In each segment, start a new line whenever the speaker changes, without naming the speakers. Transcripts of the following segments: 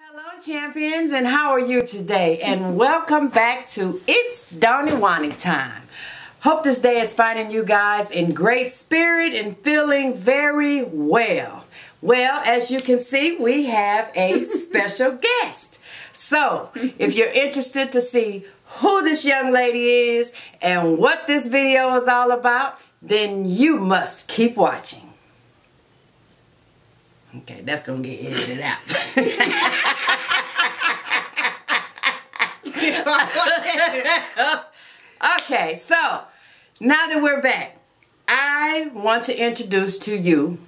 Hello champions, and how are you today? And welcome back to It's DawnyWawnyTime. Hope this day is finding you guys in great spirit and feeling very well. Well, as you can see, we have a special guest. So, if you're interested to see who this young lady is and what this video is all about, then you must keep watching. Okay, that's going to get edited out. Okay, so now that we're back, I want to introduce to you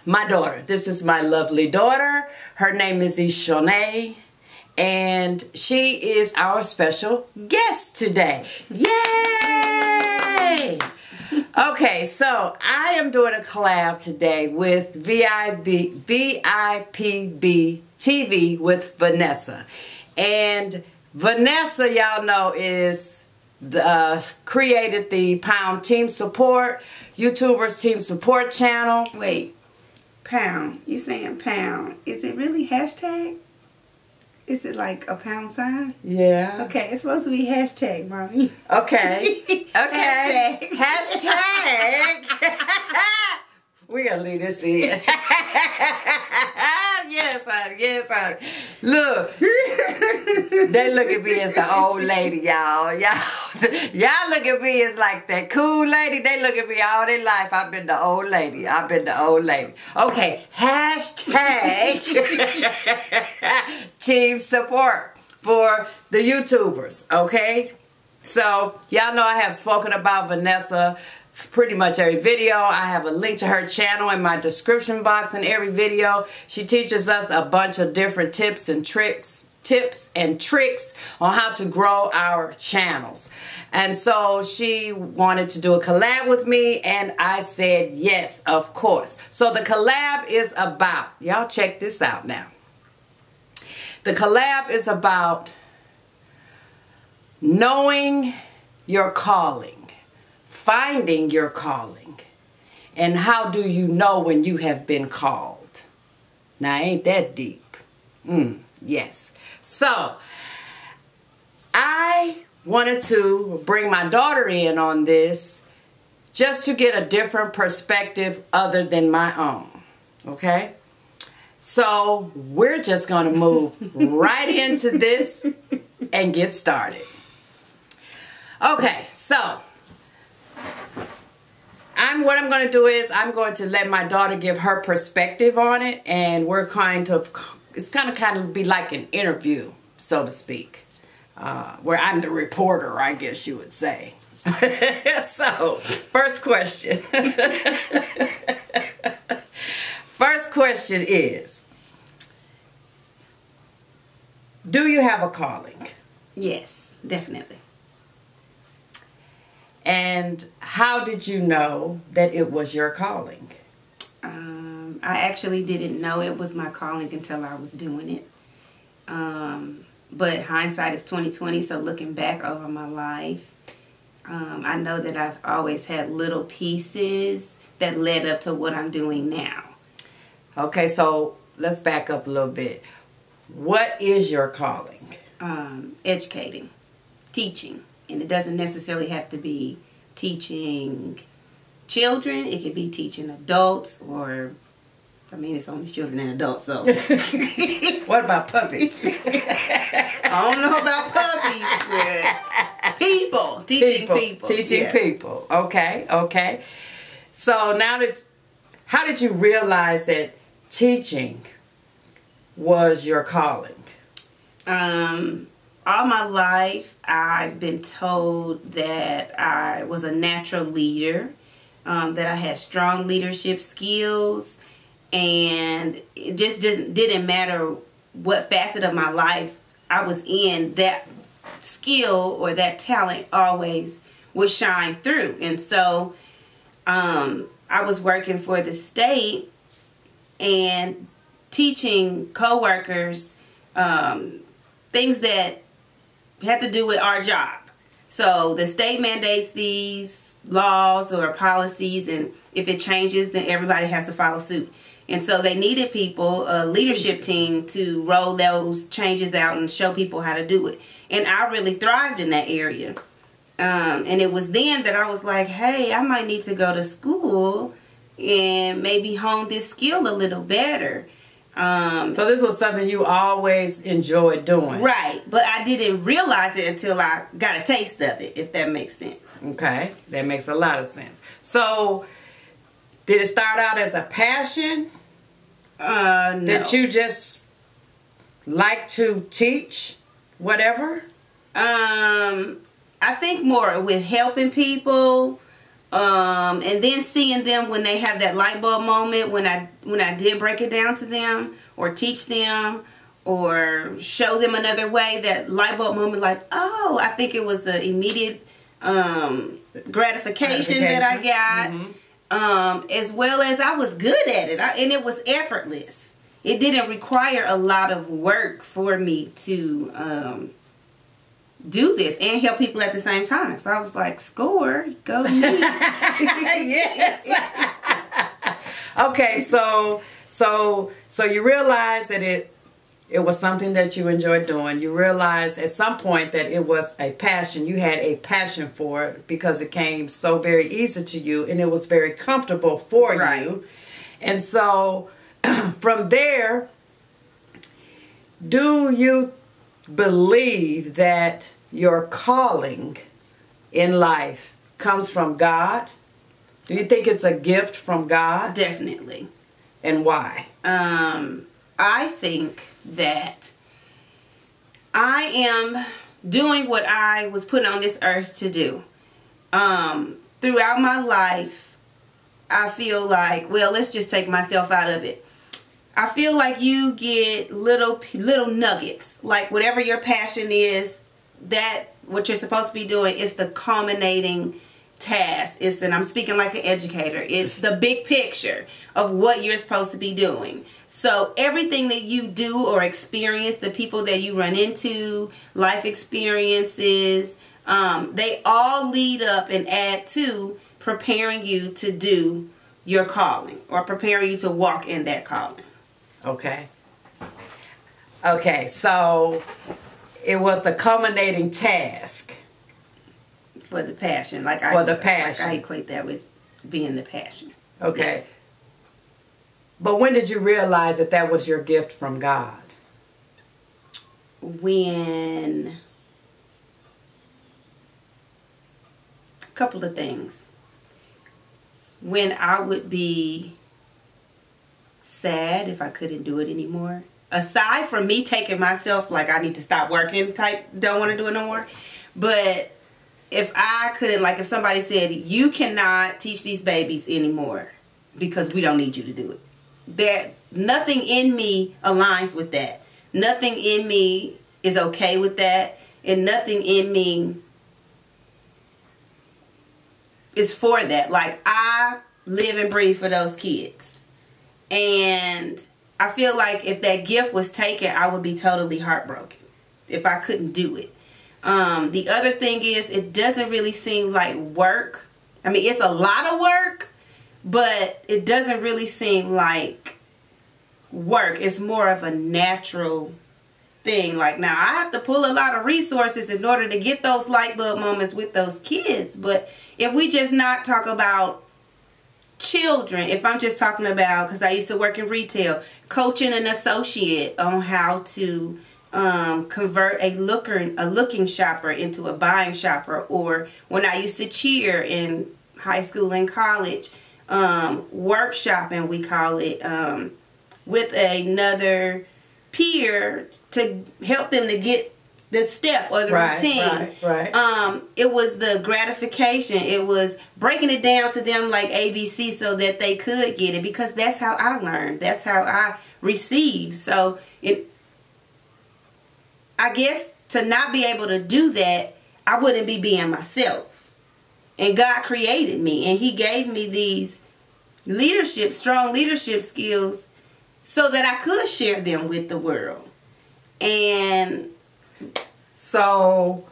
my daughter. This is my lovely daughter. Her name is ItsDawny, and she is our special guest today. Yay! Okay, so I am doing a collab today with Vipb TV with Vanessa. And Vanessa, y'all know, is created the Pound Team Support, YouTubers Team Support channel.
Wait, Pound. You saying Pound. Is it really hashtag? Is it like a pound sign?
Yeah.
Okay, it's supposed to be hashtag, Mommy.
Okay. Okay. Hashtag. We gotta leave this in. Yes, honey. Yes, honey. Look. They look at me as the old lady, y'all. Y'all look at me as like that cool lady. They look at me all their life. I've been the old lady. I've been the old lady. Okay. Hashtag team support for the YouTubers. Okay. So y'all know I have spoken about Vanessa pretty much every video. I have a link to her channel in my description box in every video. She teaches us a bunch of different tips and tricks on how to grow our channels. And so she wanted to do a collab with me, and I said yes, of course. So the collab is about, y'all check this out now. The collab is about knowing your calling, finding your calling, and how do you know when you have been called? Now, ain't that deep? Yes. So, I wanted to bring my daughter in on this just to get a different perspective other than my own. Okay? So, we're just going to move right into this and get started. Okay, so what I'm going to do is I'm going to let my daughter give her perspective on it, and we're it's kind of be like an interview, so to speak, where I'm the reporter, I guess you would say. So, first question. First question is, do you have a calling?
Yes, definitely.
And how did you know that it was your calling?
I actually didn't know it was my calling until I was doing it. But hindsight is 20/20, so looking back over my life, I know that I've always had little pieces that led up to what I'm doing now.
Okay, so let's back up a little bit. What is your calling?
Educating, teaching. And it doesn't necessarily have to be teaching children. It could be teaching adults, or, I mean, it's only children and adults, so.
What about puppies?
I don't know about puppies, but people. Teaching people.
Teaching people. Okay, okay. So now how did you realize that teaching was your calling?
All my life, I've been told that I was a natural leader, that I had strong leadership skills, and it just didn't matter what facet of my life I was in, that skill or that talent always would shine through. And so I was working for the state and teaching coworkers things that had to do with our job. So the state mandates these laws or policies, and if it changes, then everybody has to follow suit. And so they needed people, a leadership team, to roll those changes out and show people how to do it. And I really thrived in that area. And it was then that I was like, hey, I might need to go to school and maybe hone this skill a little better.
So this was something you always enjoyed doing.
Right. But I didn't realize it until I got a taste of it, if that makes sense.
Okay. That makes a lot of sense. So did it start out as a passion?
No.
That you just like to teach? Whatever?
I think more with helping people, and then seeing them when they have that light bulb moment, when I did break it down to them or teach them or show them another way, that light bulb moment, like, oh, I think it was the immediate gratification that I got, as well as I was good at it, and it was effortless. It didn't require a lot of work for me to do this and help people at the same time. So I was like, score, go me.
Yes. Okay, so you realized that it was something that you enjoyed doing. You realized at some point that it was a passion. You had a passion for it because it came so very easy to you and it was very comfortable for you. And so from there, do you believe that your calling in life comes from God? Do you think it's a gift from God?
Definitely.
And why?
I think that I am doing what I was put on this earth to do. Throughout my life, I feel like, well, let's just take myself out of it. I feel like you get little nuggets, like whatever your passion is, that what you're supposed to be doing is the culminating task. And I'm speaking like an educator. It's the big picture of what you're supposed to be doing. So everything that you do or experience, the people that you run into, life experiences, they all lead up and add to preparing you to do your calling or preparing you to walk in that calling.
Okay. Okay, so it was the culminating task.
For the passion. Like
For the passion.
Like I equate that with being the passion.
Okay.
Yes.
But when did you realize that that was your gift from God?
When a couple of things. When I would be sad if I couldn't do it anymore. Aside from me taking myself, like, I need to stop working type, don't want to do it no more. But if I couldn't, like, if somebody said, you cannot teach these babies anymore because we don't need you to do it. That nothing in me aligns with that. Nothing in me is okay with that. And nothing in me is for that. Like, I live and breathe for those kids. And I feel like if that gift was taken, I would be totally heartbroken if I couldn't do it. The other thing is, it doesn't really seem like work. I mean, it's a lot of work, but it doesn't really seem like work. It's more of a natural thing. Like, now I have to pull a lot of resources in order to get those light bulb moments with those kids. But if we just not talk about children, if I'm just talking about, because I used to work in retail, coaching an associate on how to convert a looking shopper into a buying shopper, or when I used to cheer in high school and college, workshopping, we call it, with another peer to help them to get the step or the routine.
Right.
It was the gratification. It was breaking it down to them like ABC so that they could get it, because that's how I learned. That's how I received. So I guess to not be able to do that, I wouldn't be being myself. And God created me, and He gave me these strong leadership skills so that I could share them with the world. And
so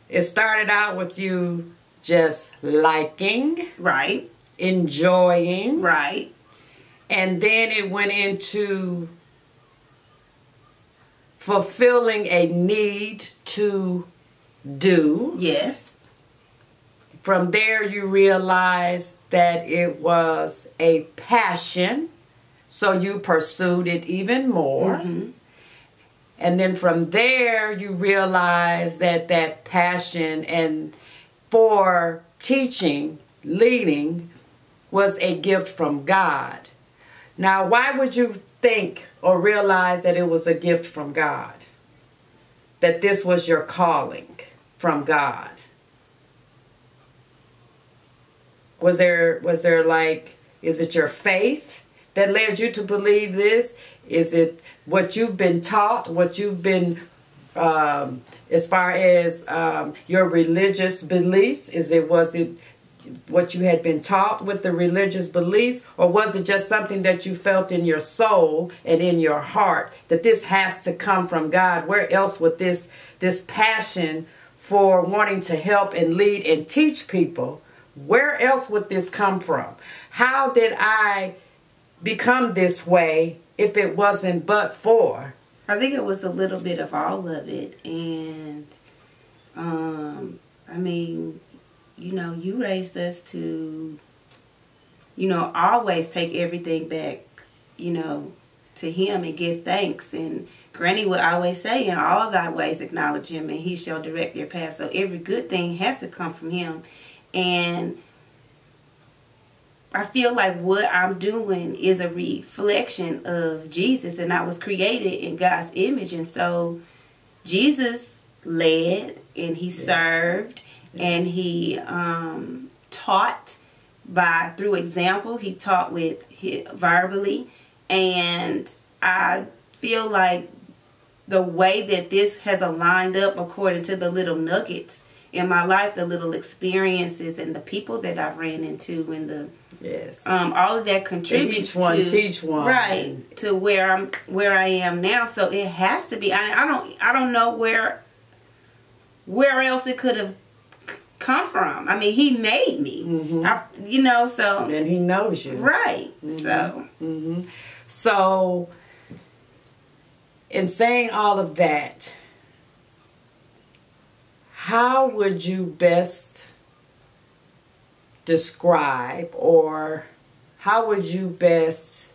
it started out with you just liking,
right,
enjoying,
right,
And then it went into fulfilling a need to do.
Yes.
From there, you realized that it was a passion, so you pursued it even more.
Mm-hmm.
And then from there, you realized that that passion and for teaching, leading, was a gift from God. Now, why would you think or realize that it was a gift from God? That this was your calling from God? Was there like, is it your faith that led you to believe this? Is it what you've been taught, what you've been, as far as your religious beliefs? Was it what you had been taught with the religious beliefs? Or was it just something that you felt in your soul and in your heart that this has to come from God? Where else would this passion for wanting to help and lead and teach people, where else would this come from? How did I become this way if it wasn't but for?
I think it was a little bit of all of it. And, I mean, you know, you raised us to, you know, always take everything back, you know, to Him and give thanks. And Granny would always say, in all thy ways acknowledge Him and He shall direct your path. So every good thing has to come from Him. And I feel like what I'm doing is a reflection of Jesus, and I was created in God's image. And so Jesus led and He served and He taught through example. He taught verbally, and I feel like the way that this has aligned up according to the little nuggets in my life, the little experiences and the people that I've ran into, and the all of that contributes to
teach one,
right, to where I am now. So it has to be. I don't know where else it could have come from. I mean, He made me, you know. So
and He knows you,
right?
So, in saying all of that, how would you best describe, or how would you best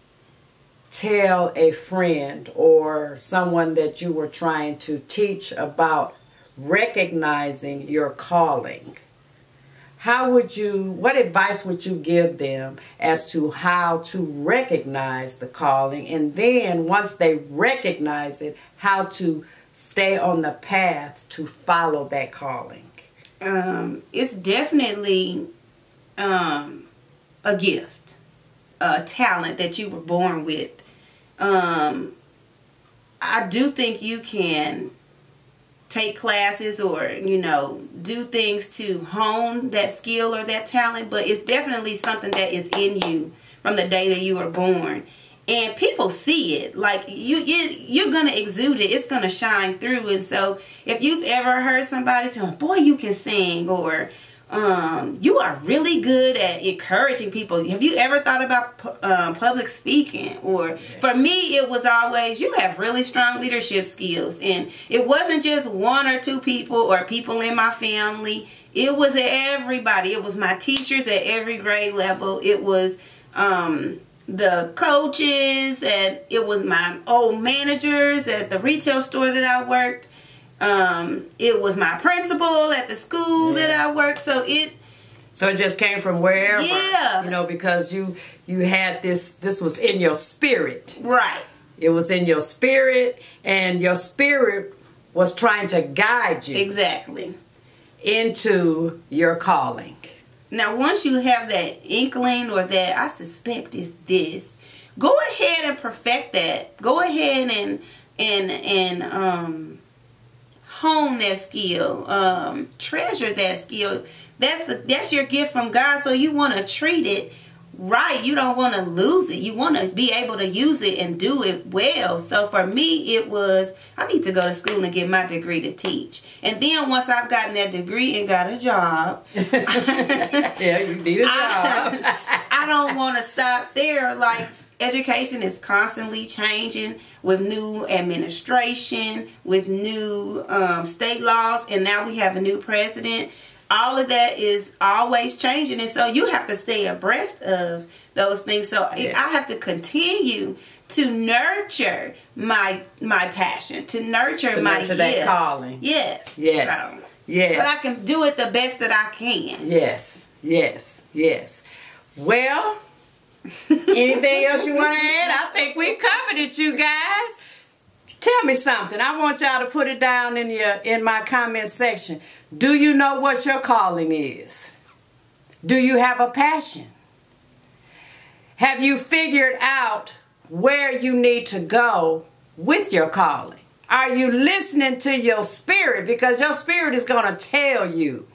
tell a friend or someone that you were trying to teach about recognizing your calling? What advice would you give them as to how to recognize the calling, and then once they recognize it, how to stay on the path to follow that calling?
It's definitely a gift, a talent that you were born with. I do think you can take classes or, you know, do things to hone that skill or that talent, but it's definitely something that is in you from the day that you were born. And people see it. Like, you're going to exude it. It's going to shine through. And so if you've ever heard somebody tell, boy, you can sing, or you are really good at encouraging people. Have you ever thought about public speaking? Or for me, it was always, you have really strong leadership skills. And it wasn't just one or two people or people in my family. It was everybody. It was my teachers at every grade level. It was the coaches, and it was my old managers at the retail store that I worked. It was my principal at the school that I worked. So it just came from wherever. Yeah. You know, because you had this was in your spirit. Right. It was in your spirit, and your spirit was trying to guide you. Exactly. Into your calling. Now, once you have that inkling, or that I suspect is this, go ahead and perfect that. Go ahead and hone that skill. Treasure that skill. That's your gift from God, so you want to treat it right. You don't want to lose it. You want to be able to use it and do it well. So for me, it was, I need to go to school and get my degree to teach. And then once I've gotten that degree and got a job. Yeah, you need a job. I don't want to stop there. Like, education is constantly changing with new administration, with new state laws, and now we have a new president. All of that is always changing, and so you have to stay abreast of those things. So I have to continue to nurture my passion, to nurture my gift.
That calling.
Yes.
Yes. Yes.
So I can do it the best that I can.
Yes. Yes. Yes. Well, anything else you want to add? I think we covered it, you guys. Tell me something. I want y'all to put it down in my comment section. Do you know what your calling is? Do you have a passion? Have you figured out where you need to go with your calling? Are you listening to your spirit? Because your spirit is going to tell you.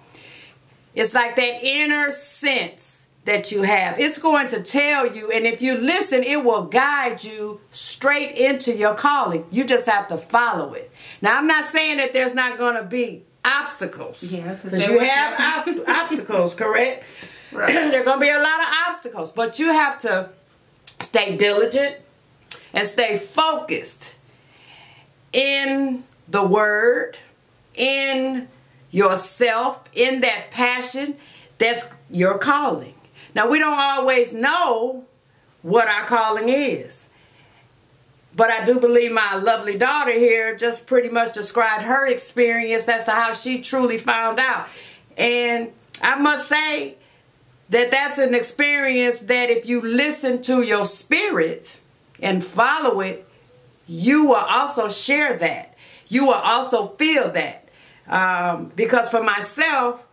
It's like that inner sense that you have. It's going to tell you, and if you listen, it will guide you straight into your calling. You just have to follow it. Now, I'm not saying that there's not going to be obstacles.
Yeah,
because you have obstacles, correct? Right. There are going to be a lot of obstacles, but you have to stay diligent and stay focused in the word, in yourself, in that passion. That's your calling. Now, we don't always know what our calling is, but I do believe my lovely daughter here just pretty much described her experience as to how she truly found out. And I must say that that's an experience that if you listen to your spirit and follow it, you will also share that. You will also feel that. Because for myself,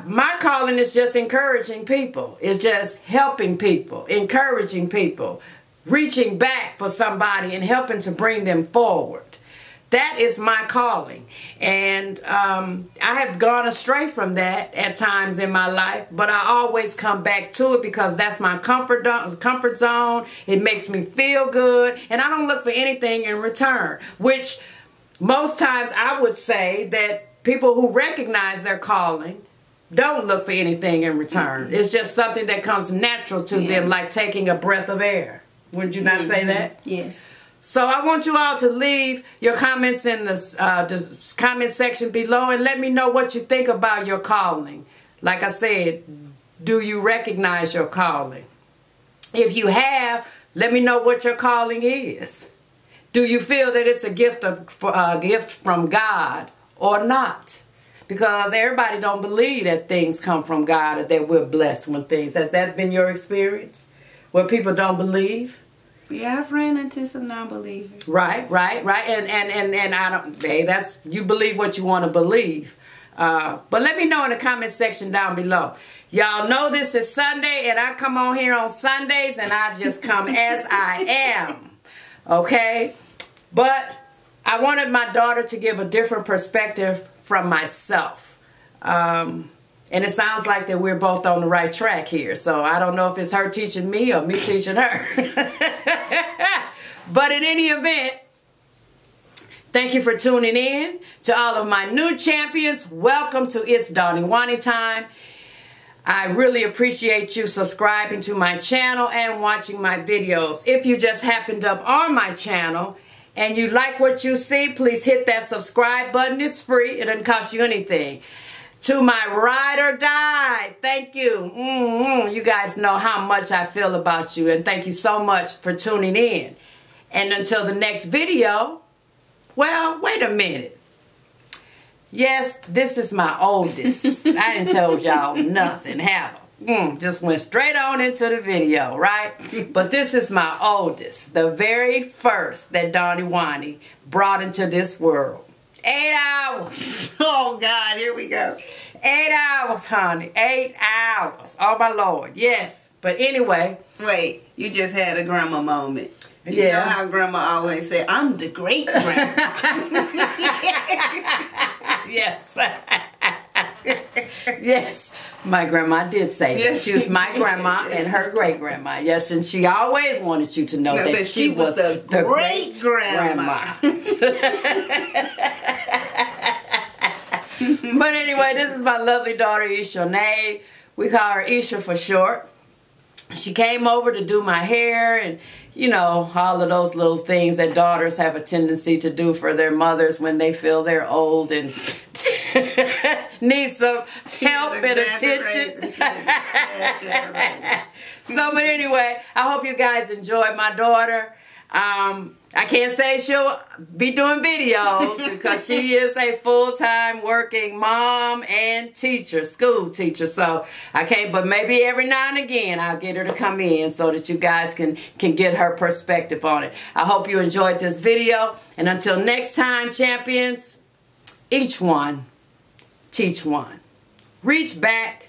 my calling is just encouraging people. It's just helping people, encouraging people, reaching back for somebody and helping to bring them forward. That is my calling. And I have gone astray from that at times in my life, but I always come back to it because that's my comfort zone. It makes me feel good, and I don't look for anything in return, which most times I would say that people who recognize their calling don't look for anything in return. It's just something that comes natural to them, like taking a breath of air. Would you not say that?
Yes.
So I want you all to leave your comments in the comment section below and let me know what you think about your calling. Like I said, do you recognize your calling? If you have, let me know what your calling is. Do you feel that it's a gift from God or not? Because everybody don't believe that things come from God or that we're blessed with things. Has that been your experience? Where people don't believe?
Yeah, I've ran into some non-believers.
Right. And I don't. Hey, that's, you believe what you want to believe. But let me know in the comment section down below. Y'all know this is Sunday, and I come on here on Sundays, and I just come as I am. Okay? But I wanted my daughter to give a different perspective from myself. And it sounds like that we're both on the right track here. So I don't know if it's her teaching me or me teaching her. But in any event, thank you for tuning in. To all of my new champions, welcome to ItsDawnyWawnyTime. I really appreciate you subscribing to my channel and watching my videos. If you just happened up on my channel and you like what you see, please hit that subscribe button. It's free. It doesn't cost you anything. To my ride or die, thank you. You guys know how much I feel about you, and thank you so much for tuning in. And until the next video, well, wait a minute. Yes, this is my oldest. I didn't tell y'all nothing, have I? Just went straight on into the video, right? But this is my oldest, the very first that Dawny Wawny brought into this world. 8 hours.
Oh, God, here we go.
8 hours, honey. 8 hours. Oh, my Lord. Yes. But anyway.
Wait, you just had a grandma moment. You
Yeah.
know how grandma always said, I'm the great grandma.
Yes. Yes. My grandma did say that.
Yes,
She was
she
my
did.
grandma and her great grandma. Yes, and she always wanted you to know
No,
that she was
the great grandma.
But anyway, this is my lovely daughter, Ishonay. We call her Isha for short. She came over to do my hair and, you know, all of those little things that daughters have a tendency to do for their mothers when they feel they're old and need some help and attention. So, but anyway, I hope you guys enjoyed my daughter. I can't say she'll be doing videos because she is a full-time working mom and teacher, school teacher. So I can't, but maybe every now and again I'll get her to come in so that you guys can get her perspective on it. I hope you enjoyed this video. And until next time, champions, each one, teach one. Reach back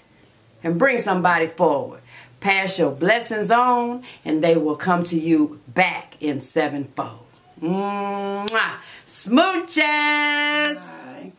and bring somebody forward. Pass your blessings on, and they will come to you back in sevenfold. Mwah. Smooches!
Bye.